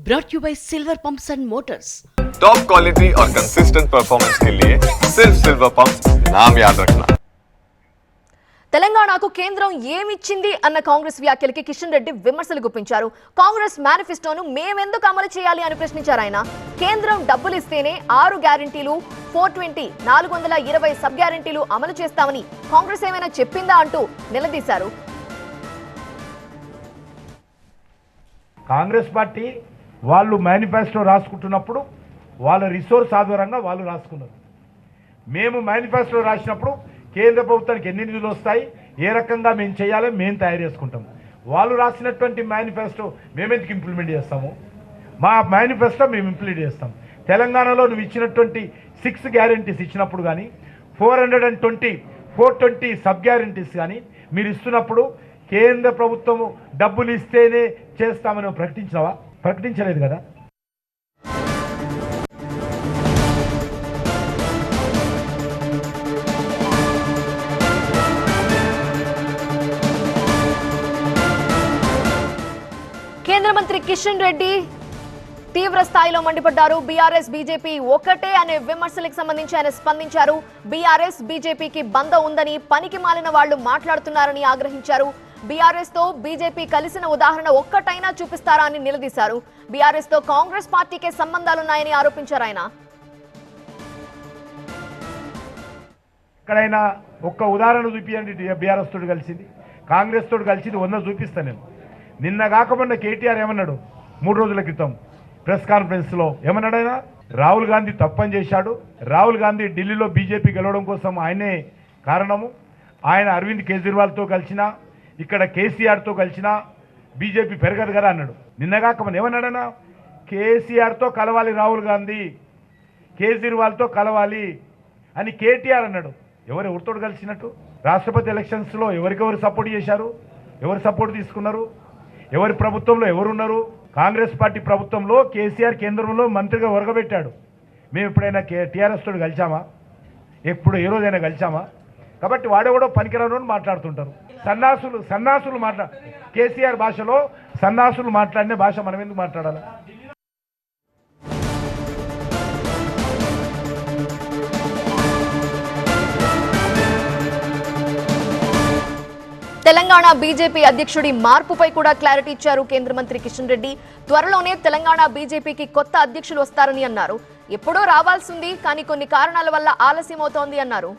brought you by Silver Pumps and Motors. Top quality और consistent performance के लिए सिर्फ सिल्वर पंप्स नाम याद रखना। తెలంగాణకు కేంద్రం ఏమిచ్చింది అన్న కాంగ్రెస్ వ్యాఖ్యలకి కిషన్ రెడ్డి విమర్శలు గుప్పించారు. కాంగ్రెస్ మేనిఫెస్టోను మేమెందుకు అమలు చేయాలి అని ప్రశ్నించారు ఆయన. కేంద్రం డబ్బులు ఇస్తేనే 6 గ్యారెంటీలు 420 420 సబ్ గ్యారెంటీలు అమలు చేస్తామని కాంగ్రెస్ ఏమైనా చెప్పిందా అంటూ నిలదీశారు. కాంగ్రెస్ పార్టీ వాళ్ళు మేనిఫెస్టో రాసుకుంటున్నప్పుడు వాళ్ళ రిసోర్స్ ఆధారంగా వాళ్ళు రాసుకున్నారు. మేము మేనిఫెస్టో రాసినప్పుడు కేంద్ర ప్రభుత్వానికి ఎన్ని నిధులు వస్తాయి, ఏ రకంగా మేము చేయాలో మేము తయారు చేసుకుంటాం. వాళ్ళు రాసినటువంటి మేనిఫెస్టో మేమెందుకు ఇంప్లిమెంట్ చేస్తాము? మా మేనిఫెస్టో మేము ఇంప్లిమెంట్ చేస్తాం. తెలంగాణలో నువ్వు ఇచ్చినటువంటి 6 గ్యారెంటీస్ ఇచ్చినప్పుడు కానీ 420 సబ్ గ్యారెంటీస్ కానీ మీరు ఇస్తున్నప్పుడు కేంద్ర ప్రభుత్వము డబ్బులు ఇస్తేనే చేస్తామని ప్రకటించినవా? ప్రకటించలేదు కదా. కేంద్ర మంత్రి కిషన్ రెడ్డి తీవ్ర స్థాయిలో మండిపడ్డారు. బీఆర్ఎస్ బీజేపీ ఒకటే అనే విమర్శలకు సంబంధించి ఆయన స్పందించారు. బీఆర్ఎస్ బీజేపీకి బంధం ఉందని పనికి మాలిన వాళ్లు మాట్లాడుతున్నారని ఆగ్రహించారు. బీఆర్ఎస్ తో బీజేపీ కలిసిన ఉదాహరణ ఒక్కటైనా చూపిస్తారా అని నిలదీశారు. బీఆర్ఎస్ తో కాంగ్రెస్ పార్టీకే సంబంధాలున్నాయని ఆరోపించారు ఆయన. ఎక్కడైనా ఒక్క ఉదాహరణ చూపించండి. బీఆర్ఎస్ తోడు కలిసింది, కాంగ్రెస్ తోడు కలిసింది 100 చూపిస్తాను నేను. నిన్న కాకపోయిన కేటీఆర్ ఏమన్నాడు 3 రోజుల క్రితం ప్రెస్ కాన్ఫరెన్స్లో? ఏమన్నాడు ఆయన? రాహుల్ గాంధీ తప్పని చేశాడు. రాహుల్ గాంధీ ఢిల్లీలో బీజేపీ గెలవడం కోసం ఆయనే కారణము. ఆయన అరవింద్ కేజ్రీవాల్తో కలిసినా, ఇక్కడ కేసీఆర్తో కలిసినా బీజేపీ పెరగదు కదా అన్నాడు. నిన్న కాకపోయిన ఏమన్నాడైనా? కేసీఆర్తో కలవాలి రాహుల్ గాంధీ, కేజ్రీవాల్తో కలవాలి అని కేటీఆర్ అన్నాడు. ఎవరితో కలిసినట్టు? రాష్ట్రపతి ఎలక్షన్స్లో ఎవరికెవరు సపోర్ట్ చేశారు? ఎవరు సపోర్ట్ తీసుకున్నారు? ఎవరి ప్రభుత్వంలో ఎవరున్నారు? కాంగ్రెస్ పార్టీ ప్రభుత్వంలో కేసీఆర్ కేంద్రంలో మంత్రిగా ఒరగబెట్టాడు. మేము ఎప్పుడైనా టీఆర్ఎస్ తోడు కలిసామా? ఎప్పుడు ఏ రోజైనా కలిసామా? కాబట్టి వాడెవడో పనికిరాని మాట్లాడుతుంటారు. సన్నాసులు కేసీఆర్ భాషలో సన్నాసులు మాట్లాడిన భాష మనం ఎందుకు మాట్లాడాలి? తెలంగాణ బీజేపీ అధ్యక్షుడి మార్పుపై కూడా క్లారిటీ ఇచ్చారు కేంద్ర మంత్రి కిషన్ రెడ్డి. త్వరలోనే తెలంగాణ బీజేపీకి కొత్త అధ్యక్షులు వస్తారని అన్నారు. ఎప్పుడో రావాల్సింది, కానీ కొన్ని కారణాల వల్ల ఆలస్యం అవుతోంది అన్నారు.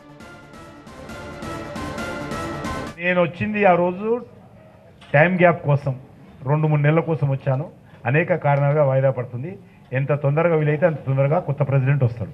నేను వచ్చింది ఆ రోజు టైం గ్యాప్ కోసం, 2-3 నెలల కోసం వచ్చాను. అనేక కారణాలుగా వాయిదా పడుతుంది. ఎంత తొందరగా వీలైతే అంత తొందరగా కొత్త ప్రెసిడెంట్ వస్తాడు.